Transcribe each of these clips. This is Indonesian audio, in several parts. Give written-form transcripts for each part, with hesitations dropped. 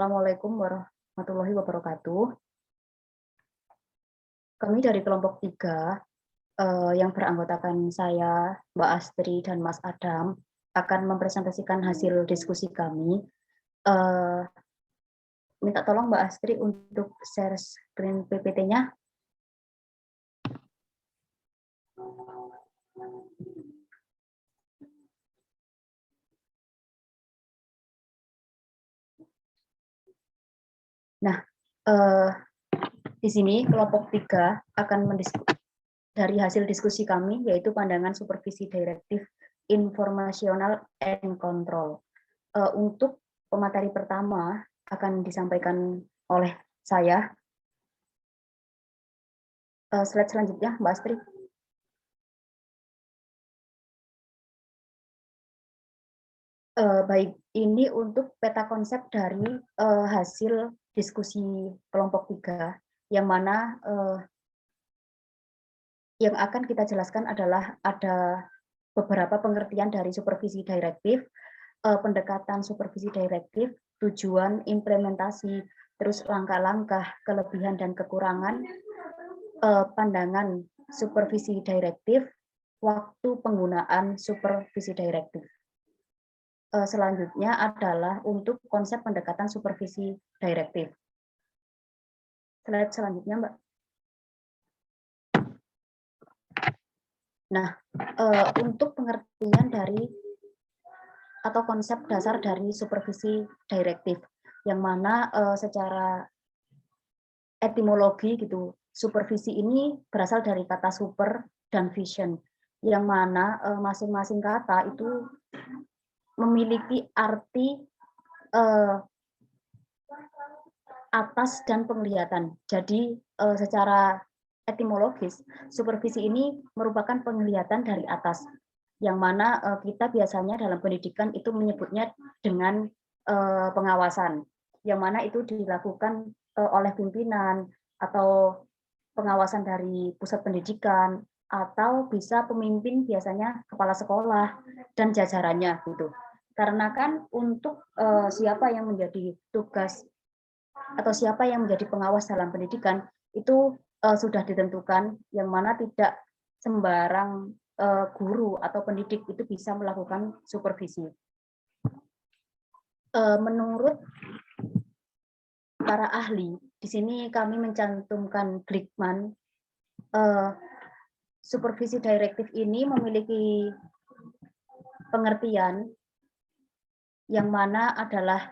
Assalamualaikum warahmatullahi wabarakatuh. Kami dari kelompok 3 yang beranggotakan saya, Mbak Astri dan Mas Adam akan mempresentasikan hasil diskusi kami. Minta tolong Mbak Astri untuk share screen PPT-nya. Nah, di sini kelompok 3 akan dari hasil diskusi kami, yaitu pandangan supervisi direktif informasional and control. Untuk pemateri pertama akan disampaikan oleh saya. Slide selanjutnya, Mbak Astri. Baik, ini untuk peta konsep dari hasil diskusi kelompok 3, yang mana yang akan kita jelaskan adalah ada beberapa pengertian dari supervisi direktif, pendekatan supervisi direktif, tujuan, implementasi, terus langkah-langkah, kelebihan dan kekurangan, pandangan supervisi direktif, waktu penggunaan supervisi direktif. Selanjutnya adalah untuk konsep pendekatan supervisi direktif. Slide selanjutnya, Mbak. Nah, untuk pengertian dari atau konsep dasar dari supervisi direktif, yang mana secara etimologi gitu, supervisi ini berasal dari kata super dan vision, yang mana masing-masing kata itu memiliki arti atas dan penglihatan. Jadi secara etimologis, supervisi ini merupakan penglihatan dari atas, yang mana kita biasanya dalam pendidikan itu menyebutnya dengan pengawasan, yang mana itu dilakukan oleh pimpinan atau pengawasan dari pusat pendidikan, atau bisa pemimpin biasanya kepala sekolah dan jajarannya gitu. Karena kan untuk siapa yang menjadi tugas atau siapa yang menjadi pengawas dalam pendidikan itu sudah ditentukan, yang mana tidak sembarang guru atau pendidik itu bisa melakukan supervisi. Menurut para ahli, di sini kami mencantumkan Glickman, supervisi direktif ini memiliki pengertian yang mana adalah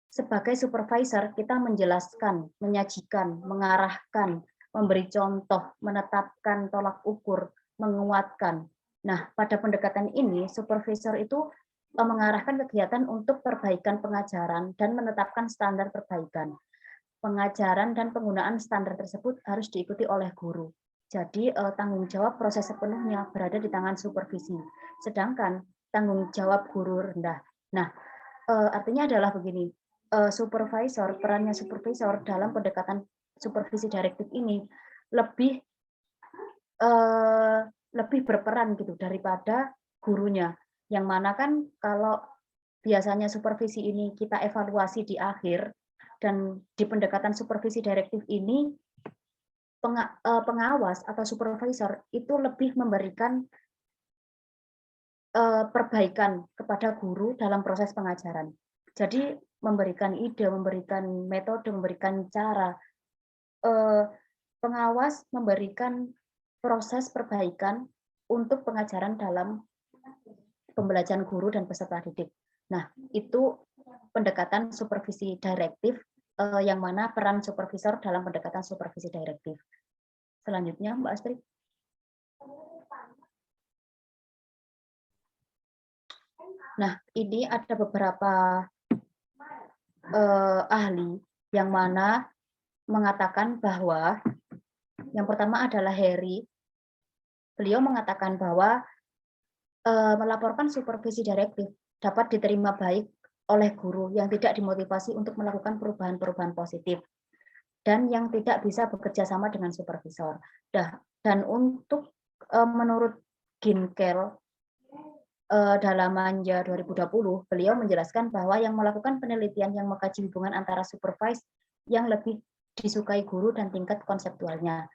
sebagai supervisor kita menjelaskan, menyajikan, mengarahkan, memberi contoh, menetapkan tolak ukur, menguatkan. Nah, pada pendekatan ini supervisor itu mengarahkan kegiatan untuk perbaikan pengajaran dan menetapkan standar perbaikan. Pengajaran dan penggunaan standar tersebut harus diikuti oleh guru. Jadi tanggung jawab proses sepenuhnya berada di tangan supervisi. Sedangkan tanggung jawab guru rendah. Nah, artinya adalah begini, perannya supervisor dalam pendekatan supervisi direktif ini lebih berperan gitu daripada gurunya. Yang mana kan kalau biasanya supervisi ini kita evaluasi di akhir, dan di pendekatan supervisi direktif ini pengawas atau supervisor itu lebih memberikan perbaikan kepada guru dalam proses pengajaran. Jadi memberikan ide, memberikan metode, memberikan cara. Pengawas memberikan proses perbaikan untuk pengajaran dalam pembelajaran guru dan peserta didik. Nah, itu pendekatan supervisi direktif, yang mana peran supervisor dalam pendekatan supervisi direktif. Selanjutnya, Mbak Astri. Nah, ini ada beberapa ahli yang mana mengatakan bahwa yang pertama adalah Harry. Beliau mengatakan bahwa melaporkan supervisi direktif dapat diterima baik oleh guru yang tidak dimotivasi untuk melakukan perubahan-perubahan positif dan yang tidak bisa bekerja sama dengan supervisor. Dan untuk menurut Ginkel, dalam Manja 2020, beliau menjelaskan bahwa yang melakukan penelitian yang mengkaji hubungan antara supervise yang lebih disukai guru dan tingkat konseptualnya.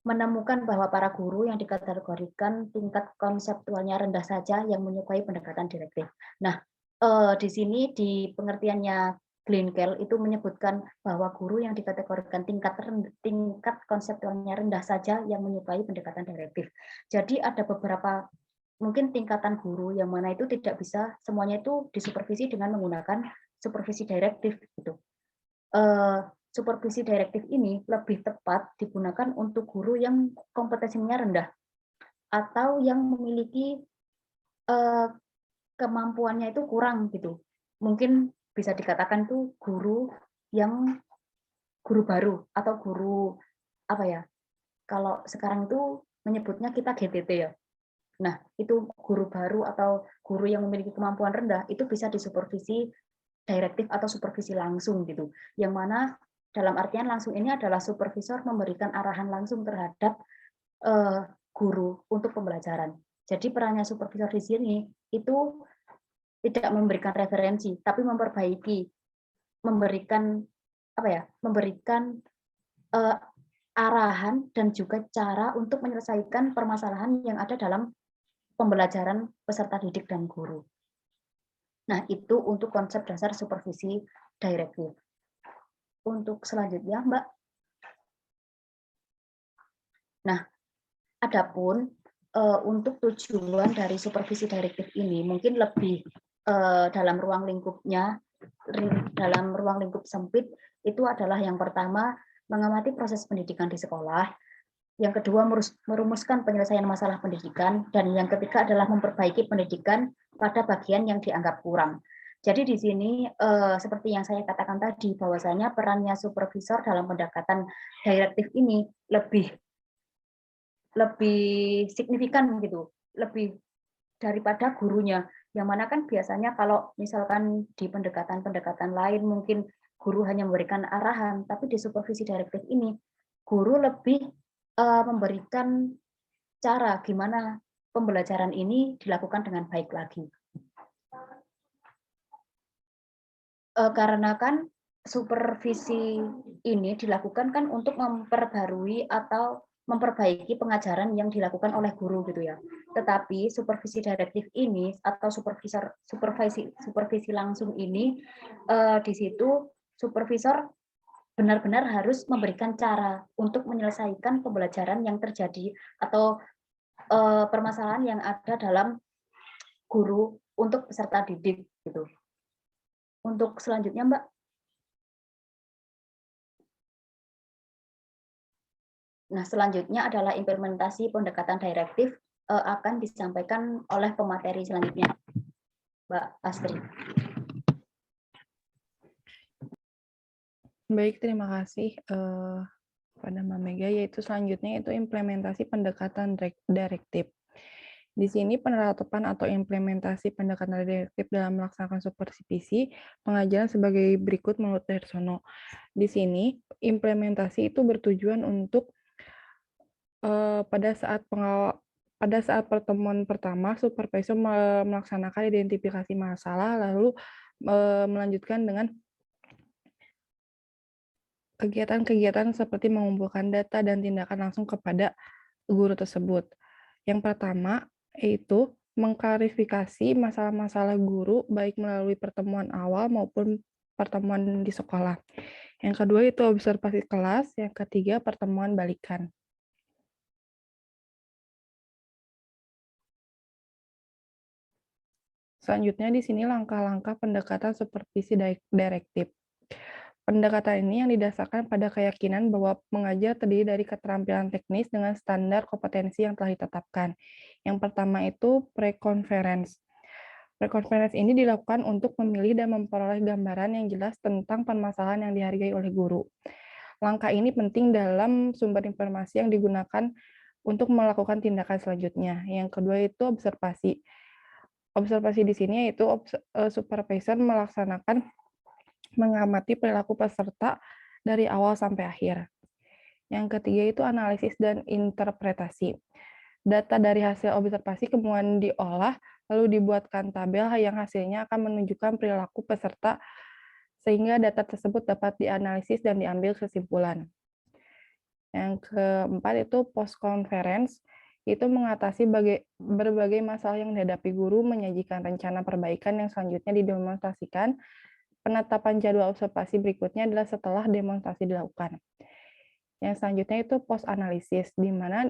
Menemukan bahwa para guru yang dikategorikan tingkat konseptualnya rendah saja yang menyukai pendekatan direktif. Nah, di sini di pengertiannya Glenkel itu menyebutkan bahwa guru yang dikategorikan tingkat konseptualnya rendah saja yang menyukai pendekatan direktif. Jadi ada beberapa mungkin tingkatan guru yang mana itu tidak bisa semuanya itu disupervisi dengan menggunakan supervisi direktif gitu. Supervisi direktif ini lebih tepat digunakan untuk guru yang kompetensinya rendah atau yang memiliki kemampuannya itu kurang gitu. Mungkin bisa dikatakan tuh guru yang guru baru atau guru apa ya? Kalau sekarang itu menyebutnya kita GTT ya. Nah, itu guru baru atau guru yang memiliki kemampuan rendah itu bisa disupervisi direktif atau supervisi langsung gitu. Yang mana dalam artian langsung ini adalah supervisor memberikan arahan langsung terhadap guru untuk pembelajaran. Jadi perannya supervisor di sini itu tidak memberikan referensi, tapi memperbaiki, memberikan apa ya, memberikan arahan dan juga cara untuk menyelesaikan permasalahan yang ada dalam pembelajaran peserta didik dan guru. Nah, itu untuk konsep dasar supervisi direktif. Untuk selanjutnya, Mbak. Nah, adapun untuk tujuan dari supervisi direktif ini mungkin lebih dalam ruang lingkupnya, dalam ruang lingkup sempit itu adalah yang pertama mengamati proses pendidikan di sekolah, yang kedua merumuskan penyelesaian masalah pendidikan, dan yang ketiga adalah memperbaiki pendidikan pada bagian yang dianggap kurang. Jadi di sini seperti yang saya katakan tadi bahwasanya perannya supervisor dalam pendekatan direktif ini lebih signifikan gitu, lebih daripada gurunya. Yang mana kan biasanya kalau misalkan di pendekatan-pendekatan lain mungkin guru hanya memberikan arahan, tapi di supervisi direktif ini guru lebih memberikan cara gimana pembelajaran ini dilakukan dengan baik lagi. Karena kan supervisi ini dilakukan kan untuk memperbarui atau memperbaiki pengajaran yang dilakukan oleh guru gitu ya. Tetapi supervisi direktif ini atau supervisi langsung ini di situ supervisor benar-benar harus memberikan cara untuk menyelesaikan pembelajaran yang terjadi atau permasalahan yang ada dalam guru untuk peserta didik gitu. Untuk selanjutnya, Mbak. Nah, selanjutnya adalah implementasi pendekatan direktif akan disampaikan oleh pemateri selanjutnya, Mbak Astri. Baik, terima kasih pada Mbak Mega, yaitu selanjutnya itu implementasi pendekatan direktif. Di sini penerapan atau implementasi pendekatan direktif dalam melaksanakan supervisi pengajaran sebagai berikut menurut Darsono. Di sini implementasi itu bertujuan untuk pada saat pertemuan pertama supervisor melaksanakan identifikasi masalah lalu melanjutkan dengan kegiatan-kegiatan seperti mengumpulkan data dan tindakan langsung kepada guru tersebut. Yang pertama yaitu mengklarifikasi masalah-masalah guru baik melalui pertemuan awal maupun pertemuan di sekolah. Yang kedua itu observasi kelas, yang ketiga pertemuan balikan. Selanjutnya di sini langkah-langkah pendekatan supervisi direktif. Pendekatan ini yang didasarkan pada keyakinan bahwa mengajar terdiri dari keterampilan teknis dengan standar kompetensi yang telah ditetapkan. Yang pertama itu pre-conference. Pre-conference ini dilakukan untuk memilih dan memperoleh gambaran yang jelas tentang permasalahan yang dihargai oleh guru. Langkah ini penting dalam sumber informasi yang digunakan untuk melakukan tindakan selanjutnya. Yang kedua itu observasi. Observasi di sini yaitu supervisor mengamati perilaku peserta dari awal sampai akhir. Yang ketiga itu analisis dan interpretasi. Data dari hasil observasi kemudian diolah lalu dibuatkan tabel yang hasilnya akan menunjukkan perilaku peserta sehingga data tersebut dapat dianalisis dan diambil kesimpulan. Yang keempat itu post conference, itu mengatasi berbagai masalah yang dihadapi guru, menyajikan rencana perbaikan yang selanjutnya didemonstrasikan. Penetapan jadwal observasi berikutnya adalah setelah demonstrasi dilakukan. Yang selanjutnya itu post analisis, di mana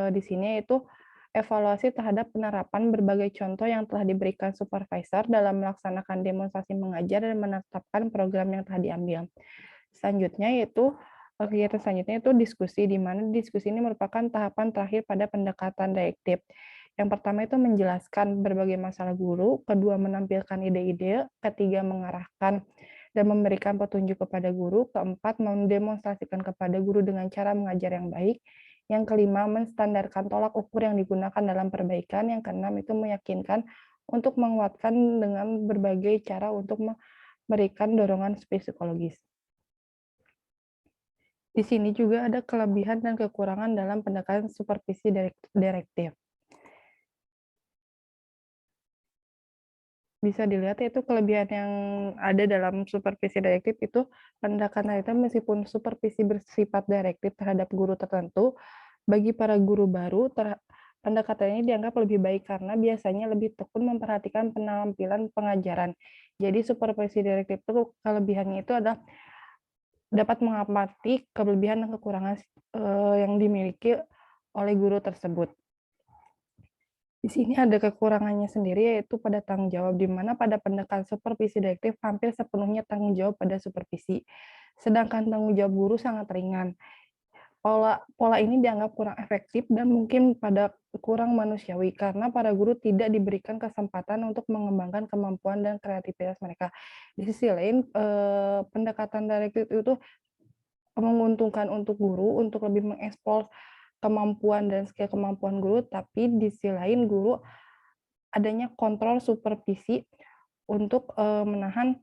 di sini itu evaluasi terhadap penerapan berbagai contoh yang telah diberikan supervisor dalam melaksanakan demonstrasi mengajar dan menetapkan program yang telah diambil. Selanjutnya yaitu kegiatan selanjutnya itu diskusi, di mana diskusi ini merupakan tahapan terakhir pada pendekatan direktif. Yang pertama itu menjelaskan berbagai masalah guru, kedua menampilkan ide-ide, ketiga mengarahkan dan memberikan petunjuk kepada guru, keempat mendemonstrasikan kepada guru dengan cara mengajar yang baik, yang kelima menstandarkan tolak ukur yang digunakan dalam perbaikan, yang keenam itu meyakinkan untuk menguatkan dengan berbagai cara untuk memberikan dorongan psikologis. Di sini juga ada kelebihan dan kekurangan dalam pendekatan supervisi direktif. Bisa dilihat itu kelebihan yang ada dalam supervisi direktif itu pendekatan itu meskipun supervisi bersifat direktif terhadap guru tertentu, bagi para guru baru pendekatan ini dianggap lebih baik karena biasanya lebih tekun memperhatikan penampilan pengajaran. Jadi supervisi direktif itu kelebihannya itu adalah dapat mengamati kelebihan dan kekurangan yang dimiliki oleh guru tersebut. Di sini ada kekurangannya sendiri, yaitu pada tanggung jawab, di mana pada pendekatan supervisi direktif hampir sepenuhnya tanggung jawab pada supervisi, sedangkan tanggung jawab guru sangat ringan. Pola ini dianggap kurang efektif dan mungkin kurang manusiawi, karena para guru tidak diberikan kesempatan untuk mengembangkan kemampuan dan kreativitas mereka. Di sisi lain, pendekatan direktif itu menguntungkan untuk guru untuk lebih mengeksplor kemampuan dan skill kemampuan guru, tapi di sisi lain guru adanya kontrol supervisi untuk menahan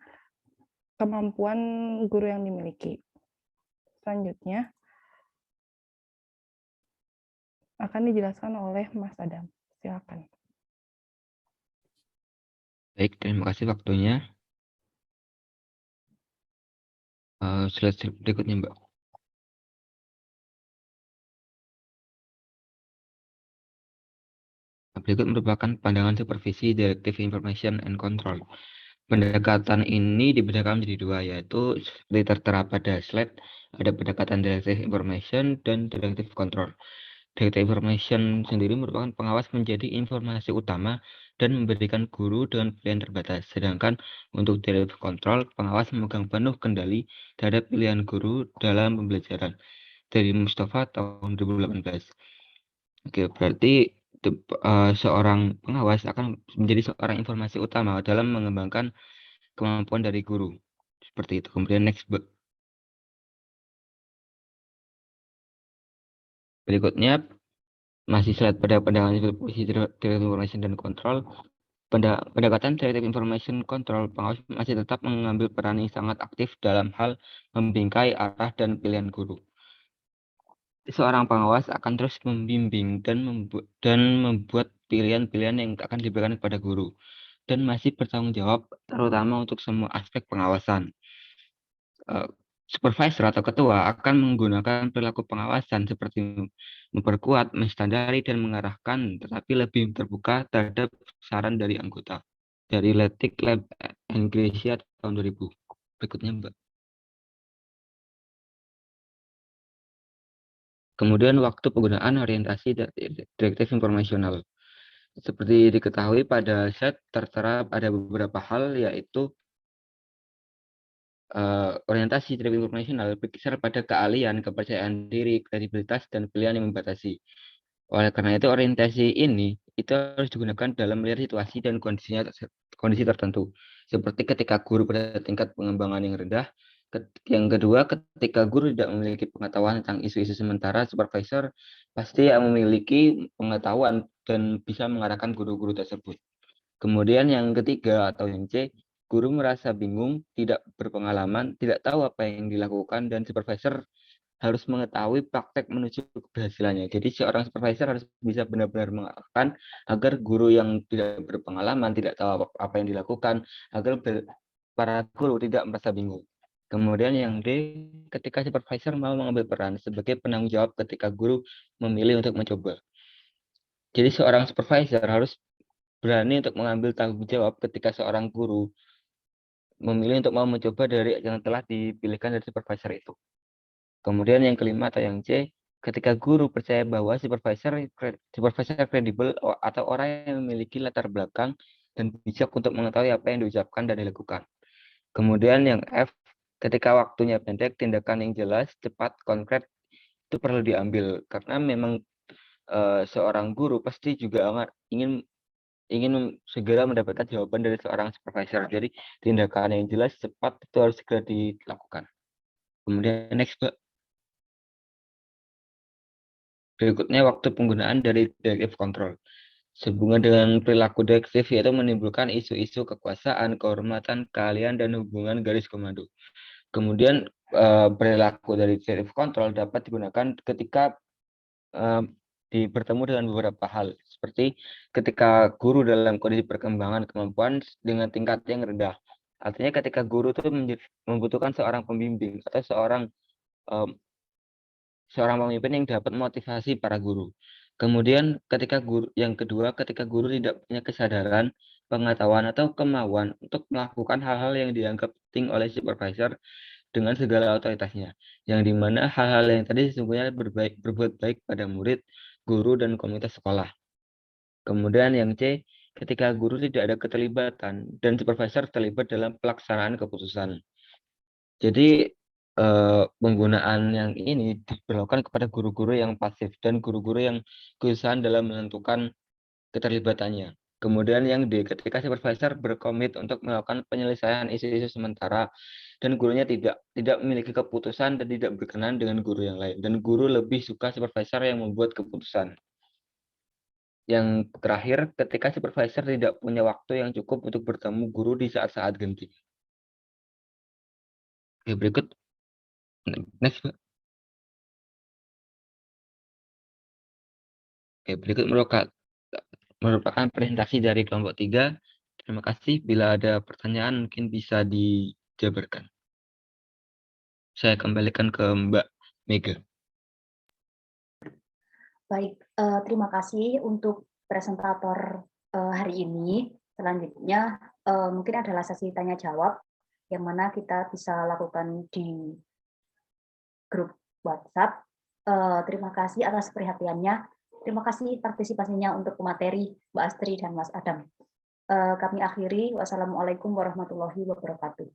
kemampuan guru yang dimiliki. Selanjutnya akan dijelaskan oleh Mas Adam. Silakan. Baik, terima kasih waktunya. Slide berikutnya, Mbak. Berikut merupakan pandangan supervisi Directive Information and Control. Pendekatan ini dibedakan menjadi dua, yaitu seperti tertera pada slide, ada pendekatan Directive Information dan Directive Control. Directive Information sendiri merupakan pengawas menjadi informasi utama dan memberikan guru dengan pilihan terbatas. Sedangkan untuk Directive Control, pengawas memegang penuh kendali terhadap pilihan guru dalam pembelajaran. Dari Mustafa tahun 2018. Oke, berarti seorang pengawas akan menjadi seorang informasi utama dalam mengembangkan kemampuan dari guru. Seperti itu. Kemudian next, berikutnya masih slide pada pandangan supervisi Directive Information dan Control. Pendekatan Directive Information Control, pengawas masih tetap mengambil peran yang sangat aktif dalam hal membingkai arah dan pilihan guru. Seorang pengawas akan terus membimbing dan membuat pilihan-pilihan yang akan diberikan kepada guru, dan masih bertanggung jawab terutama untuk semua aspek pengawasan. Supervisor atau ketua akan menggunakan perilaku pengawasan seperti memperkuat, menstandari, dan mengarahkan, tetapi lebih terbuka terhadap saran dari anggota. Dari Letik Lab and Gracia tahun 2000. Berikutnya, Mbak. Kemudian waktu penggunaan orientasi direktif informasional. Seperti diketahui pada slide tertera ada beberapa hal, yaitu orientasi direktif informasional berkisar pada keahlian, kepercayaan diri, kredibilitas, dan pilihan yang membatasi. Oleh karena itu, orientasi ini itu harus digunakan dalam melihat situasi dan kondisi tertentu. Seperti ketika guru pada tingkat pengembangan yang rendah. Yang kedua, ketika guru tidak memiliki pengetahuan tentang isu-isu sementara, supervisor pasti memiliki pengetahuan dan bisa mengarahkan guru-guru tersebut. Kemudian yang ketiga atau yang C, guru merasa bingung, tidak berpengalaman, tidak tahu apa yang dilakukan, dan supervisor harus mengetahui praktek menuju keberhasilannya. Jadi seorang supervisor harus bisa benar-benar mengarahkan agar guru yang tidak berpengalaman, tidak tahu apa yang dilakukan, agar para guru tidak merasa bingung. Kemudian yang D, ketika supervisor mau mengambil peran sebagai penanggung jawab ketika guru memilih untuk mencoba. Jadi seorang supervisor harus berani untuk mengambil tanggung jawab ketika seorang guru memilih untuk mau mencoba dari yang telah dipilihkan dari supervisor itu. Kemudian yang kelima atau yang C, ketika guru percaya bahwa supervisor kredibel atau orang yang memiliki latar belakang dan bijak untuk mengetahui apa yang diucapkan dan dilakukan. Kemudian yang F, ketika waktunya pendek, tindakan yang jelas, cepat, konkret itu perlu diambil karena memang seorang guru pasti juga ingin segera mendapatkan jawaban dari seorang supervisor. Jadi tindakan yang jelas, cepat itu harus segera dilakukan. Kemudian next, Mbak. Berikutnya waktu penggunaan dari directive control. Sehubungan dengan perilaku direktif yaitu menimbulkan isu-isu kekuasaan, kehormatan, keahlian, dan hubungan garis komando. Kemudian perilaku dari directive control dapat digunakan ketika bertemu dengan beberapa hal, seperti ketika guru dalam kondisi perkembangan kemampuan dengan tingkat yang rendah. Artinya ketika guru itu membutuhkan seorang pembimbing atau seorang pemimpin yang dapat motivasi para guru. Kemudian yang kedua, ketika guru tidak punya kesadaran, pengetahuan atau kemauan untuk melakukan hal-hal yang dianggap penting oleh supervisor dengan segala otoritasnya, yang dimana hal-hal yang tadi sesungguhnya berbuat baik pada murid, guru, dan komunitas sekolah. Kemudian yang C, ketika guru tidak ada keterlibatan dan supervisor terlibat dalam pelaksanaan keputusan. Jadi penggunaan yang ini diberlakukan kepada guru-guru yang pasif dan guru-guru yang kesusahan dalam menentukan keterlibatannya. Kemudian yang D, ketika supervisor berkomit untuk melakukan penyelesaian isu-isu sementara dan gurunya tidak memiliki keputusan dan tidak berkenan dengan guru yang lain, dan guru lebih suka supervisor yang membuat keputusan. Yang terakhir, ketika supervisor tidak punya waktu yang cukup untuk bertemu guru di saat-saat genting. Oke, berikut. Next, Pak. Oke, berikut merupakan presentasi dari kelompok 3. Terima kasih. Bila ada pertanyaan mungkin bisa dijabarkan. Saya kembalikan ke Mbak Mega. Baik, terima kasih untuk presentator hari ini. Selanjutnya mungkin adalah sesi tanya jawab yang mana kita bisa lakukan di grup WhatsApp. Terima kasih atas perhatiannya. Terima kasih partisipasinya untuk materi Mbak Astri dan Mas Adam. Kami akhiri. Wassalamualaikum warahmatullahi wabarakatuh.